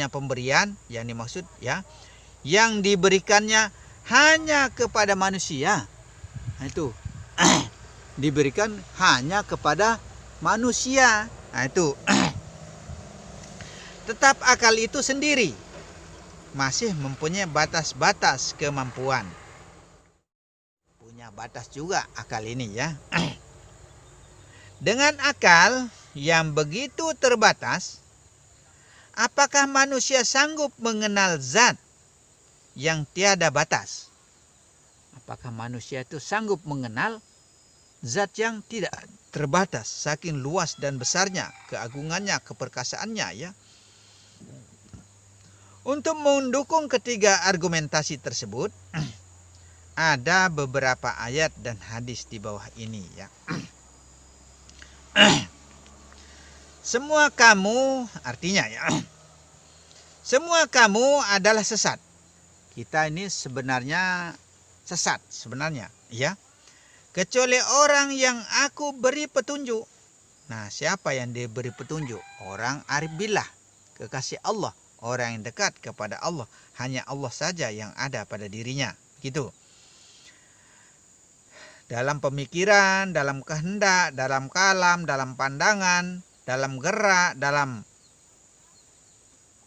maksudnya pemberian yang dimaksud ya, yang diberikannya hanya kepada manusia. Nah, itu diberikan hanya kepada manusia. Nah, itu tetap akal itu sendiri masih mempunyai batas-batas kemampuan. Punya batas juga akal ini ya. Dengan akal yang begitu terbatas, apakah manusia sanggup mengenal zat yang tiada batas? Apakah manusia itu sanggup mengenal zat yang tidak terbatas, saking luas dan besarnya keagungannya, keperkasaannya ya. Untuk mendukung ketiga argumentasi tersebut, ada beberapa ayat dan hadis di bawah ini ya. Semua kamu, artinya ya, semua kamu adalah sesat. Kita ini sebenarnya sesat sebenarnya ya. Kecuali orang yang aku beri petunjuk. Nah, siapa yang diberi petunjuk? Orang arif billah, kekasih Allah, orang yang dekat kepada Allah. Hanya Allah saja yang ada pada dirinya. Gitu. Dalam pemikiran, dalam kehendak, dalam kalam, dalam pandangan, dalam gerak, dalam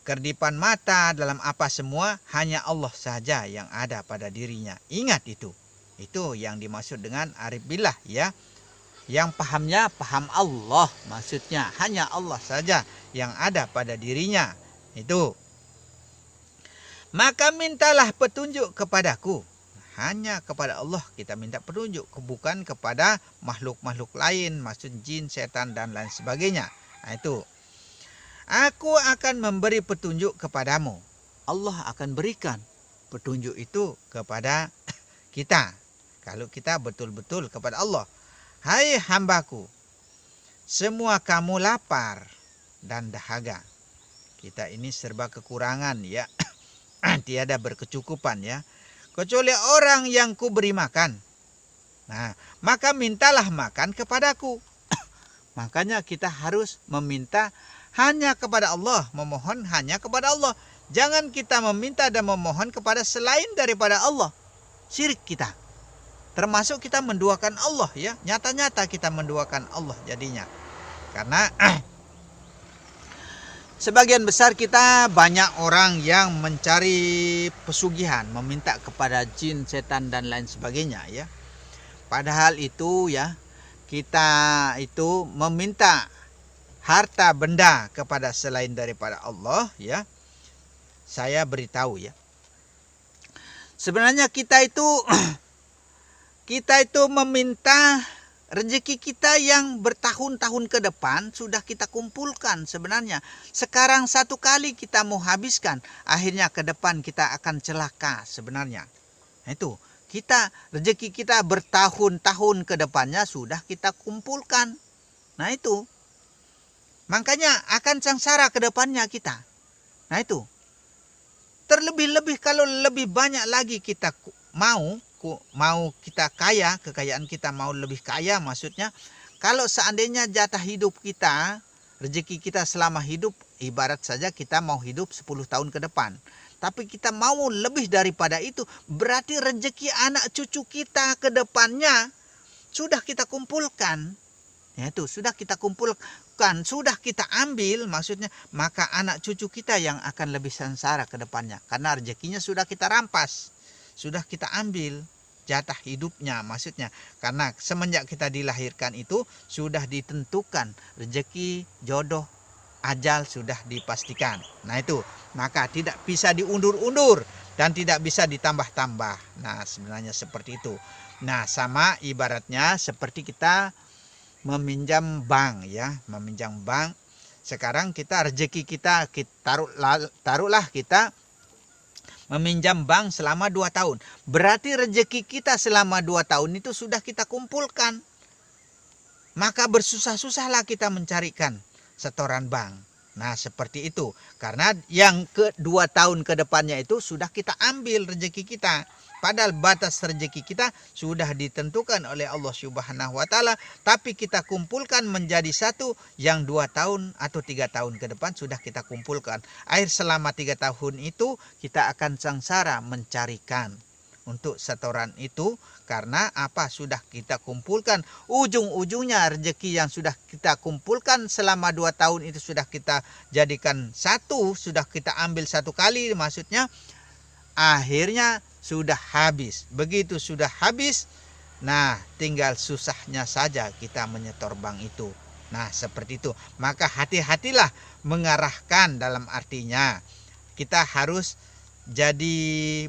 kerdipan mata, dalam apa semua, hanya Allah saja yang ada pada dirinya. Ingat itu. Itu yang dimaksud dengan arif billah ya. Yang pahamnya paham Allah, maksudnya hanya Allah saja yang ada pada dirinya. Itu. Maka mintalah petunjuk kepadaku. Hanya kepada Allah kita minta petunjuk, bukan kepada makhluk-makhluk lain, maksud jin, setan dan lain sebagainya. Nah, itu. Aku akan memberi petunjuk kepadamu. Allah akan berikan petunjuk itu kepada kita. Kalau kita betul-betul kepada Allah. Hai hambaku, semua kamu lapar dan dahaga. Kita ini serba kekurangan ya. Tiada berkecukupan ya. Kecuali orang yang kuberi makan. Nah, maka mintalah makan kepadaku. Makanya kita harus meminta hanya kepada Allah. Memohon hanya kepada Allah. Jangan kita meminta dan memohon kepada selain daripada Allah. Syirik kita. Termasuk kita menduakan Allah ya. Nyata-nyata kita menduakan Allah jadinya. Karena sebagian besar kita banyak orang yang mencari pesugihan, meminta kepada jin, setan dan lain sebagainya ya. Padahal itu ya, kita itu meminta harta benda kepada selain daripada Allah ya. Saya beritahu ya. Sebenarnya kita itu meminta rezeki kita yang bertahun-tahun ke depan sudah kita kumpulkan sebenarnya. Sekarang satu kali kita mau habiskan, akhirnya ke depan kita akan celaka sebenarnya. Nah, itu kita rezeki kita bertahun-tahun ke depannya sudah kita kumpulkan. Nah, itu makanya akan sengsara ke depannya kita. Nah, itu terlebih-lebih kalau lebih banyak lagi kita mau kita kaya, kekayaan kita mau lebih kaya maksudnya. Kalau seandainya jatah hidup kita, rezeki kita selama hidup, ibarat saja kita mau hidup 10 tahun ke depan. Tapi kita mau lebih daripada itu, berarti rezeki anak cucu kita ke depannya sudah kita kumpulkan. Ya, itu sudah kita kumpulkan, sudah kita ambil maksudnya, maka anak cucu kita yang akan lebih sengsara ke depannya. Karena rezekinya sudah kita rampas, sudah kita ambil jatah hidupnya maksudnya. Karena semenjak kita dilahirkan itu sudah ditentukan rezeki, jodoh, ajal sudah dipastikan. Nah, itu maka tidak bisa diundur-undur dan tidak bisa ditambah-tambah. Nah, sebenarnya seperti itu. Nah, sama ibaratnya seperti kita meminjam bank ya, meminjam bank. Sekarang kita rezeki kita taruhlah kita meminjam bank selama 2 tahun. Berarti rezeki kita selama 2 tahun itu sudah kita kumpulkan. Maka bersusah-susahlah kita mencarikan setoran bank. Nah, seperti itu. Karena yang kedua tahun ke depannya itu sudah kita ambil rezeki kita. Padahal batas rezeki kita sudah ditentukan oleh Allah Subhanahu wa taala, tapi kita kumpulkan menjadi satu yang 2 tahun atau 3 tahun ke depan sudah kita kumpulkan. Akhir selama 3 tahun itu kita akan sengsara mencarikan untuk setoran itu, karena apa, sudah kita kumpulkan ujung-ujungnya rezeki yang sudah kita kumpulkan selama 2 tahun itu sudah kita jadikan satu, sudah kita ambil satu kali, maksudnya akhirnya sudah habis. Begitu sudah habis, nah tinggal susahnya saja kita menyetor bank itu. Nah, seperti itu. Maka hati-hatilah mengarahkan, dalam artinya kita harus jadi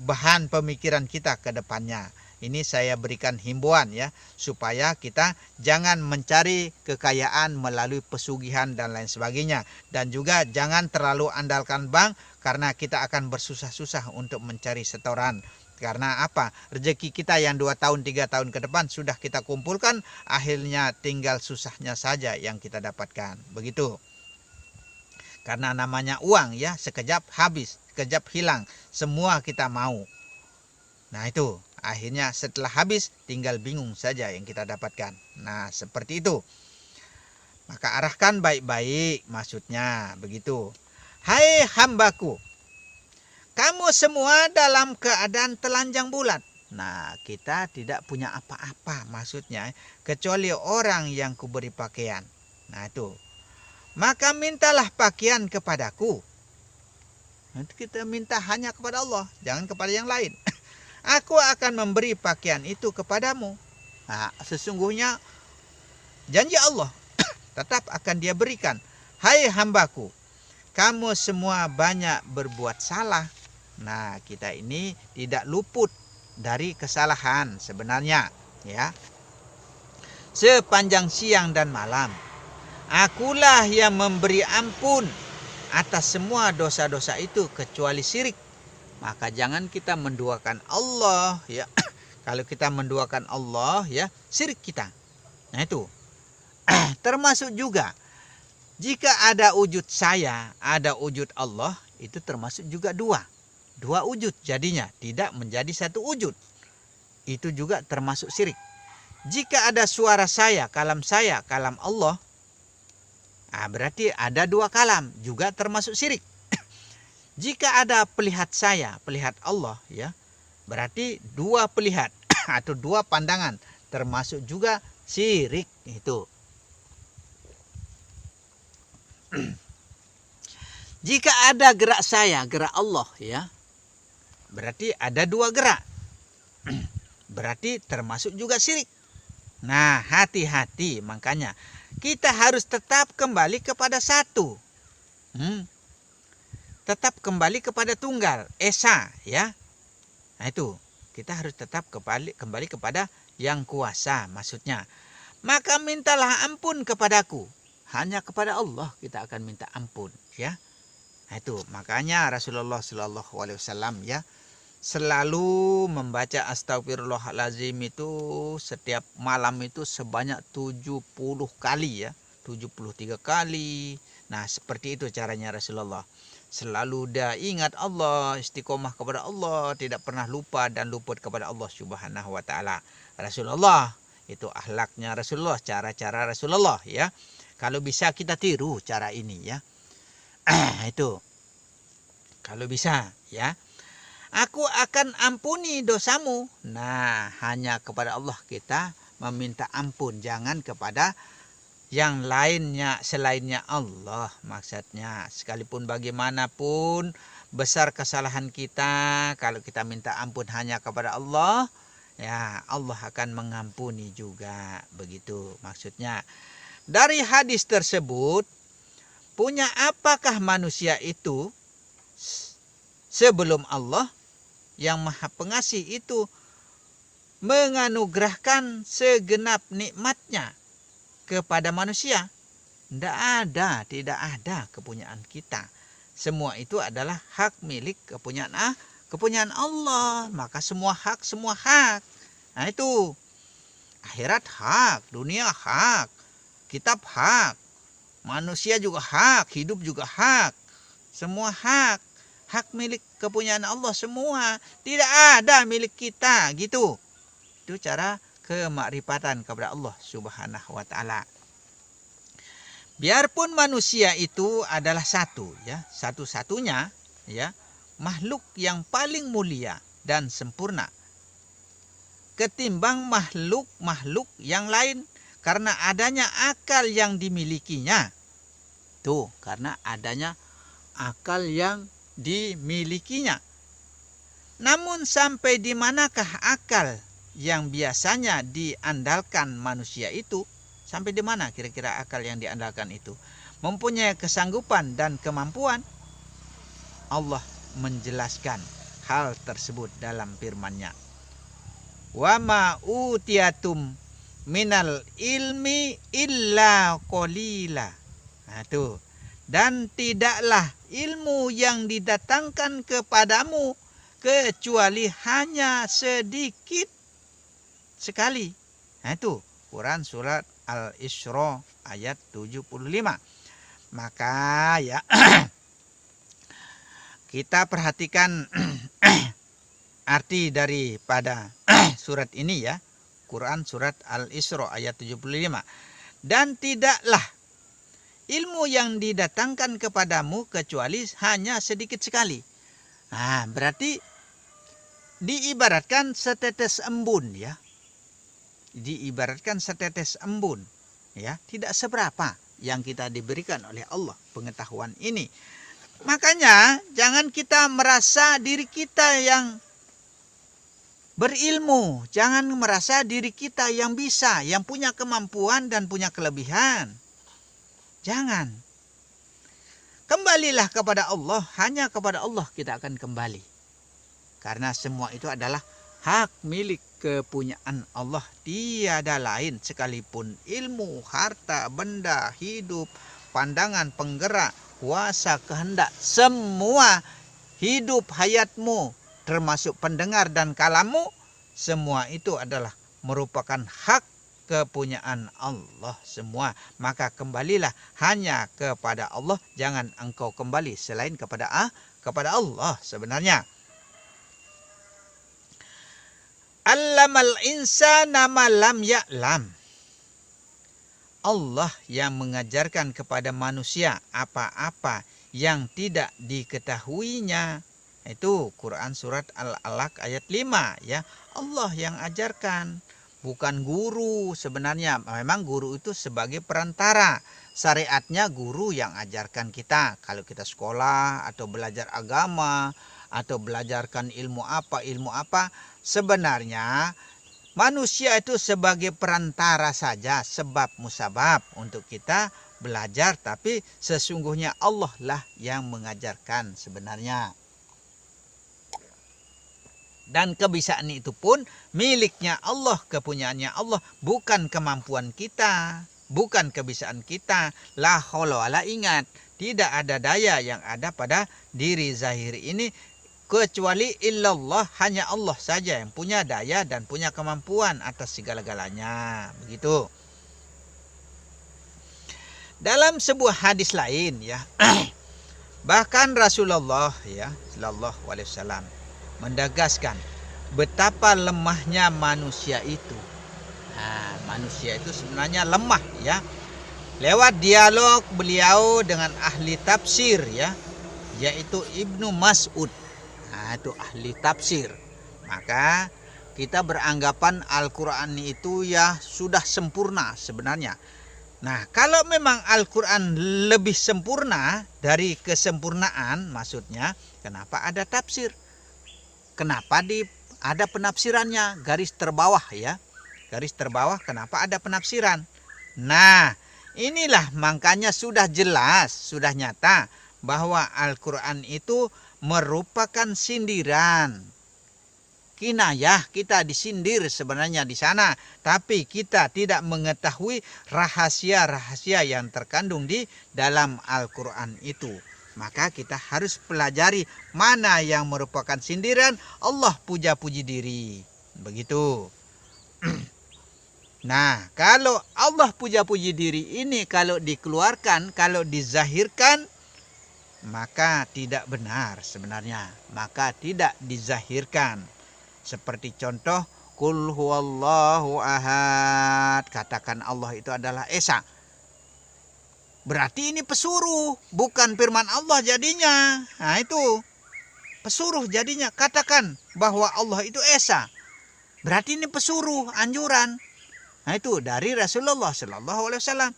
bahan pemikiran kita ke depannya. Ini saya berikan himbauan ya, supaya kita jangan mencari kekayaan melalui pesugihan dan lain sebagainya. Dan juga jangan terlalu andalkan bank, karena kita akan bersusah-susah untuk mencari setoran. Karena apa? Rezeki kita yang 2 tahun 3 tahun ke depan sudah kita kumpulkan, akhirnya tinggal susahnya saja yang kita dapatkan. Begitu. Karena namanya uang ya, sekejap habis, sekejap hilang, semua kita mau. Nah itu, akhirnya setelah habis tinggal bingung saja yang kita dapatkan. Nah seperti itu. Maka arahkan baik-baik, maksudnya begitu. Hai hambaku, kamu semua dalam keadaan telanjang bulat. Nah kita tidak punya apa-apa, maksudnya kecuali orang yang kuberi pakaian. Nah itu. Maka mintalah pakaian kepadaku. Nanti kita minta hanya kepada Allah, jangan kepada yang lain. Aku akan memberi pakaian itu kepadamu. Nah, sesungguhnya janji Allah tetap akan dia berikan. Hai hambaku, kamu semua banyak berbuat salah. Nah, kita ini tidak luput dari kesalahan sebenarnya, ya. Sepanjang siang dan malam, akulah yang memberi ampun atas semua dosa-dosa itu kecuali syirik. Maka jangan kita menduakan Allah ya. Kalau kita menduakan Allah ya, syirik kita. Nah itu. Termasuk juga jika ada wujud saya, ada wujud Allah, itu termasuk juga dua wujud jadinya, tidak menjadi satu wujud. Itu juga termasuk syirik. Jika ada suara saya, kalam Allah, berarti ada 2 kalam, juga termasuk syirik. Jika ada pelihat saya, pelihat Allah ya, berarti 2 pelihat atau 2 pandangan, termasuk juga syirik itu. Jika ada gerak saya, gerak Allah ya, berarti ada 2 gerak. Berarti termasuk juga syirik. Nah, hati-hati, makanya kita harus tetap kembali kepada satu. Tetap kembali kepada tunggal, esa ya. Nah itu, kita harus tetap kembali kepada yang kuasa, maksudnya. Maka mintalah ampun kepadaku. Hanya kepada Allah kita akan minta ampun ya. Nah itu, makanya Rasulullah SAW ya selalu membaca astagfirullahalazim itu setiap malam itu sebanyak 70 kali ya, 73 kali. Nah seperti itu caranya Rasulullah. Selalu dia ingat Allah, istiqomah kepada Allah, tidak pernah lupa dan luput kepada Allah Subhanahu wa taala. Rasulullah itu akhlaknya Rasulullah, cara-cara Rasulullah ya. Kalau bisa kita tiru cara ini ya. Itu. Kalau bisa ya. Aku akan ampuni dosamu. Nah, hanya kepada Allah kita meminta ampun, jangan kepada yang lainnya selainnya Allah. Maksudnya, sekalipun bagaimanapun besar kesalahan kita, kalau kita minta ampun hanya kepada Allah, ya Allah akan mengampuni juga. Begitu maksudnya. Dari hadis tersebut, punya apakah manusia itu sebelum Allah yang Maha Pengasih itu menganugerahkan segenap nikmatnya kepada manusia? Tidak ada kepunyaan kita. Semua itu adalah hak milik kepunyaan Allah. Maka semua hak. Nah itu. Akhirat hak, dunia hak, kitab hak, Manusia juga hak, hidup juga hak. Semua hak. Hak milik kepunyaan Allah semua. Tidak ada milik kita, gitu. Itu cara kemakrifatan kepada Allah Subhanahu wa taala. Biarpun manusia itu adalah satu, ya, satu-satunya, ya, makhluk yang paling mulia dan sempurna ketimbang makhluk-makhluk yang lain karena adanya akal yang dimilikinya. Tuh, karena adanya akal yang dimilikinya. Namun sampai di manakah akal yang biasanya diandalkan manusia itu? Sampai di mana kira-kira akal yang diandalkan itu? Mempunyai kesanggupan dan kemampuan? Allah menjelaskan hal tersebut dalam firman-Nya. Wa ma utiyatum minal ilmi illa qalila. Nah, tuh. Dan tidaklah ilmu yang didatangkan kepadamu kecuali hanya sedikit sekali. Nah, itu Quran surat Al-Isra ayat 75. Maka ya kita perhatikan arti daripada surat ini, ya. Quran surat Al-Isra ayat 75. Dan tidaklah ilmu yang didatangkan kepadamu kecuali hanya sedikit sekali. Nah, berarti diibaratkan setetes embun, ya. Diibaratkan setetes embun, ya. Tidak seberapa yang kita diberikan oleh Allah pengetahuan ini. Makanya jangan kita merasa diri kita yang berilmu, jangan merasa diri kita yang bisa, yang punya kemampuan dan punya kelebihan. Jangan. Kembalilah kepada Allah, hanya kepada Allah kita akan kembali. Karena semua itu adalah hak milik kepunyaan Allah. Tiada lain sekalipun ilmu, harta, benda, hidup, pandangan, penggerak, kuasa, kehendak, semua hidup hayatmu, termasuk pendengar dan kalammu, semua itu adalah merupakan hak kepunyaan Allah semua. Maka kembalilah hanya kepada Allah, jangan engkau kembali selain kepada Allah sebenarnya. Allamal insana ma lam ya'lam. Allah yang mengajarkan kepada manusia apa-apa yang tidak diketahuinya. Itu Quran surat Al-Alaq ayat 5, ya. Allah yang ajarkan, bukan guru sebenarnya. Memang guru itu sebagai perantara. Syariatnya guru yang ajarkan kita. Kalau kita sekolah atau belajar agama atau belajarkan ilmu apa, sebenarnya manusia itu sebagai perantara saja, sebab musabab untuk kita belajar, tapi sesungguhnya Allah lah yang mengajarkan sebenarnya. Dan kebiasaan itu pun miliknya Allah, kepunyaannya Allah, bukan kemampuan kita, bukan kebiasaan kita. La haula wala, ingat, tidak ada daya yang ada pada diri zahir ini kecuali illallah, hanya Allah saja yang punya daya dan punya kemampuan atas segala-galanya. Begitu. Dalam sebuah hadis lain, ya, bahkan Rasulullah, ya, sallallahu alaihi wasallam mendegaskan betapa lemahnya manusia itu. Nah, manusia itu sebenarnya lemah, ya. Lewat dialog beliau dengan ahli tafsir, ya, yaitu Ibnu Mas'ud. Nah, itu ahli tafsir. Maka kita beranggapan Al-Quran itu ya sudah sempurna sebenarnya. Nah, kalau memang Al-Quran lebih sempurna dari kesempurnaan, maksudnya kenapa ada tafsir? Kenapa ada penafsirannya? Garis terbawah, ya. Garis terbawah, kenapa ada penafsiran? Nah, inilah makanya sudah jelas, sudah nyata bahwa Al-Quran itu merupakan sindiran. Kinayah, kita disindir sebenarnya di sana, tapi kita tidak mengetahui rahasia-rahasia yang terkandung di dalam Al-Quran itu. Maka kita harus pelajari mana yang merupakan sindiran, Allah puja-puji diri. Begitu. Nah, kalau Allah puja-puji diri ini kalau dikeluarkan, kalau dizahirkan, maka tidak benar sebenarnya. Maka tidak dizahirkan. Seperti contoh, Qul huwallahu ahad. Katakan Allah itu adalah Esa. Berarti ini pesuruh, bukan firman Allah jadinya. Nah itu, pesuruh jadinya. Katakan bahwa Allah itu Esa. Berarti ini pesuruh, anjuran. Nah itu dari Rasulullah Sallallahu Alaihi Wasallam.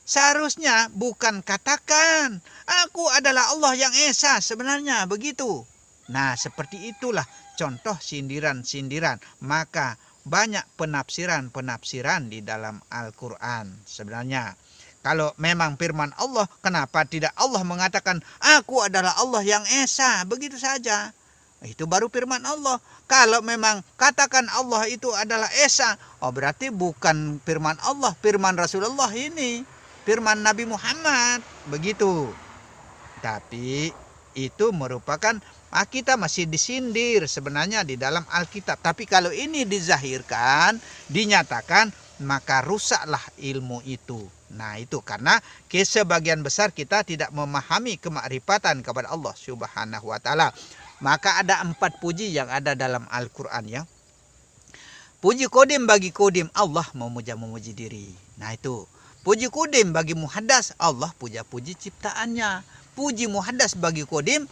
Seharusnya bukan katakan, aku adalah Allah yang Esa, sebenarnya begitu. Nah seperti itulah contoh sindiran-sindiran. Maka banyak penafsiran-penafsiran di dalam Al-Quran sebenarnya. Kalau memang firman Allah, kenapa tidak Allah mengatakan, aku adalah Allah yang Esa, begitu saja. Itu baru firman Allah. Kalau memang katakan Allah itu adalah Esa, oh berarti bukan firman Allah, firman Rasulullah ini, firman Nabi Muhammad, begitu. Tapi itu merupakan kita masih disindir sebenarnya di dalam Alkitab. Tapi kalau ini dizahirkan, dinyatakan, maka rusaklah ilmu itu. Nah itu karena sebagian besar kita tidak memahami kemakrifatan kepada Allah Subhanahu wa Ta'ala. Maka ada 4 puji yang ada dalam Al-Quran ya. Puji kodim bagi kodim, Allah memuja-memuji diri. Nah itu. Puji kodim bagi muhaddas, Allah puja-puji ciptaannya. Puji muhaddas bagi kodim,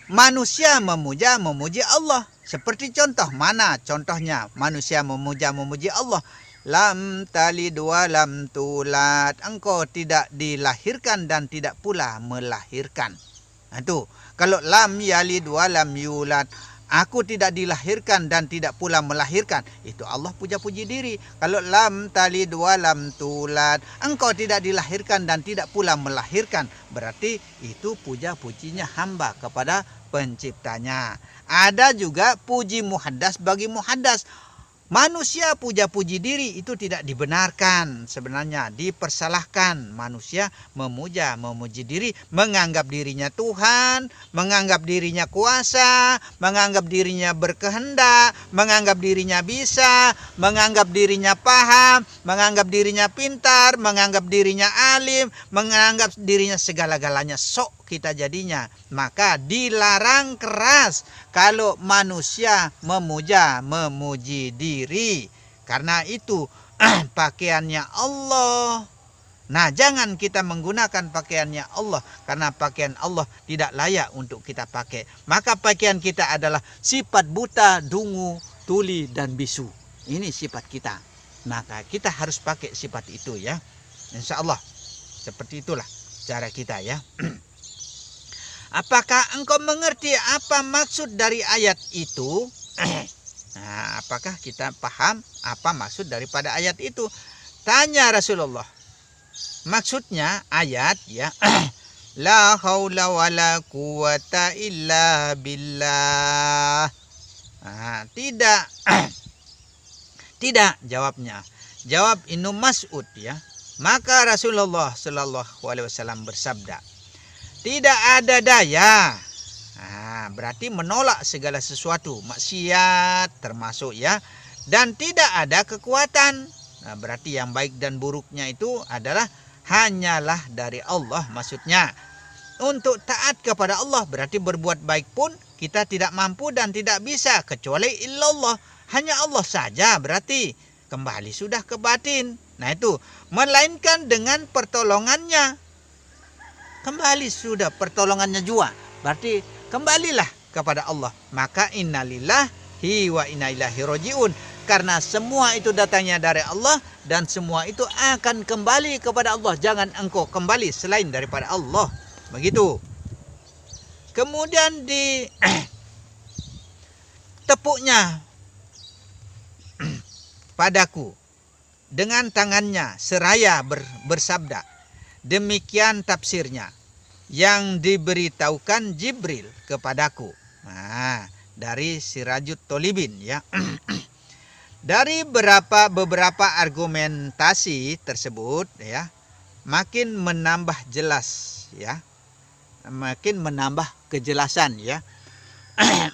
manusia memuja-memuji Allah. Seperti contoh, mana contohnya manusia memuja-memuji Allah? Lam talid wa lam tulad. Engkau tidak dilahirkan dan tidak pula melahirkan. Nah itu. Kalau lam yalid wa lam yulad, aku tidak dilahirkan dan tidak pula melahirkan, itu Allah puja-puji diri. Kalau lam talid wa lam tulad, engkau tidak dilahirkan dan tidak pula melahirkan, berarti itu puja-pujinya hamba kepada penciptanya. Ada juga puji muhaddas bagi muhaddas. Manusia puja-puji diri itu tidak dibenarkan sebenarnya, dipersalahkan. Manusia memuji diri, menganggap dirinya Tuhan, menganggap dirinya kuasa, menganggap dirinya berkehendak, menganggap dirinya bisa, menganggap dirinya paham, menganggap dirinya pintar, menganggap dirinya alim, menganggap dirinya segala-galanya. Sok kita jadinya. Maka dilarang keras kalau manusia memuji diri. Karena itu pakaiannya Allah. Nah, jangan kita menggunakan pakaiannya Allah, karena pakaian Allah tidak layak untuk kita pakai. Maka pakaian kita adalah sifat buta, dungu, tuli, dan bisu. Ini sifat kita. Maka kita harus pakai sifat itu ya. Insya Allah. Seperti itulah cara kita ya. Apakah engkau mengerti apa maksud dari ayat itu? Nah, apakah kita paham apa maksud daripada ayat itu? Tanya Rasulullah. Maksudnya ayat ya. La haula wala quwata illa billah. Nah, tidak. Tidak jawabnya. Jawab Ibnu Mas'ud ya. Maka Rasulullah Shallallahu Alaihi Wasallam bersabda, tidak ada daya. Nah, berarti menolak segala sesuatu, maksiat termasuk ya. Dan tidak ada kekuatan. Nah, berarti yang baik dan buruknya itu adalah hanyalah dari Allah maksudnya. Untuk taat kepada Allah berarti berbuat baik pun kita tidak mampu dan tidak bisa kecuali illallah. Hanya Allah saja berarti kembali sudah ke batin. Nah itu, melainkan dengan pertolongannya. Kembali sudah pertolongannya jua. Berarti kembalilah kepada Allah. Maka innalillahi wa inna ilaihi rajiun. Karena semua itu datangnya dari Allah. Dan semua itu akan kembali kepada Allah. Jangan engkau kembali selain daripada Allah. Begitu. Kemudian di tepuknya padaku. Dengan tangannya seraya bersabda. Demikian tafsirnya yang diberitahukan Jibril kepadaku. Nah, dari Sirajut Tolibin ya. Dari beberapa argumentasi tersebut ya, makin menambah jelas ya. Makin menambah kejelasan ya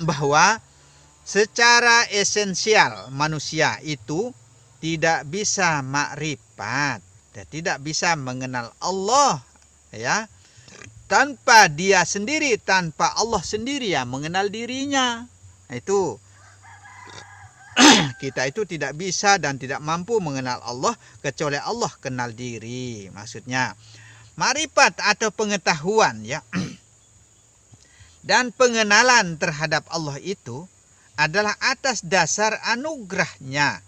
bahwa secara esensial manusia itu tidak bisa makrifat, tidak bisa mengenal Allah, ya, tanpa dia sendiri, tanpa Allah sendiri yang mengenal dirinya. Itu kita itu tidak bisa dan tidak mampu mengenal Allah kecuali Allah kenal diri. Maksudnya makrifat atau pengetahuan, ya, dan pengenalan terhadap Allah itu adalah atas dasar anugerahnya.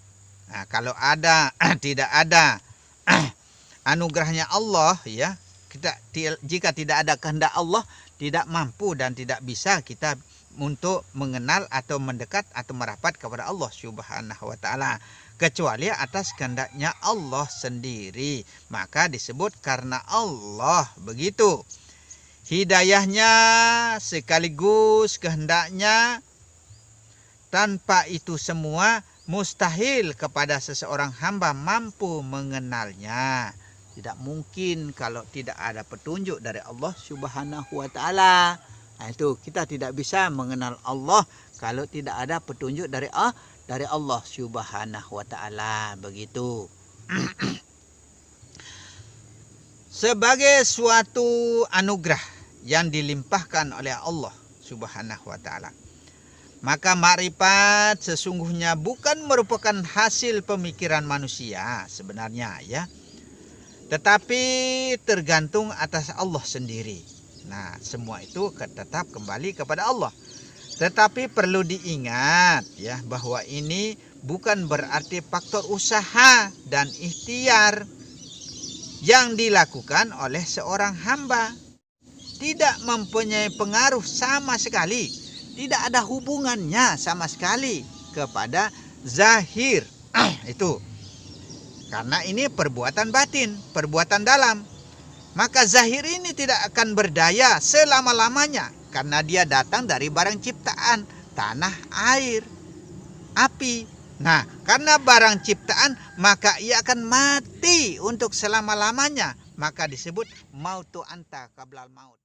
Nah, kalau ada tidak ada anugerahnya Allah, ya, jika tidak ada kehendak Allah, tidak mampu dan tidak bisa kita untuk mengenal atau mendekat atau merapat kepada Allah Subhanahu wa taala, kecuali atas kehendaknya Allah sendiri. Maka disebut karena Allah begitu. Hidayahnya sekaligus kehendaknya. Tanpa itu semua mustahil kepada seseorang hamba mampu mengenalnya. Tidak mungkin kalau tidak ada petunjuk dari Allah Subhanahu wa taala. Nah, itu kita tidak bisa mengenal Allah kalau tidak ada petunjuk dari Allah Subhanahu wa taala, begitu. Sebagai suatu anugerah yang dilimpahkan oleh Allah Subhanahu wa taala, maka makrifat sesungguhnya bukan merupakan hasil pemikiran manusia sebenarnya, ya, tetapi tergantung atas Allah sendiri. Nah, semua itu tetap kembali kepada Allah. Tetapi perlu diingat, ya, bahwa ini bukan berarti faktor usaha dan ikhtiar yang dilakukan oleh seorang hamba tidak mempunyai pengaruh sama sekali. Tidak ada hubungannya sama sekali kepada zahir. Itu. Karena ini perbuatan batin, perbuatan dalam. Maka zahir ini tidak akan berdaya selama-lamanya. Karena dia datang dari barang ciptaan, tanah, air, api. Nah, karena barang ciptaan, maka ia akan mati untuk selama-lamanya. Maka disebut mautu anta qablal maut.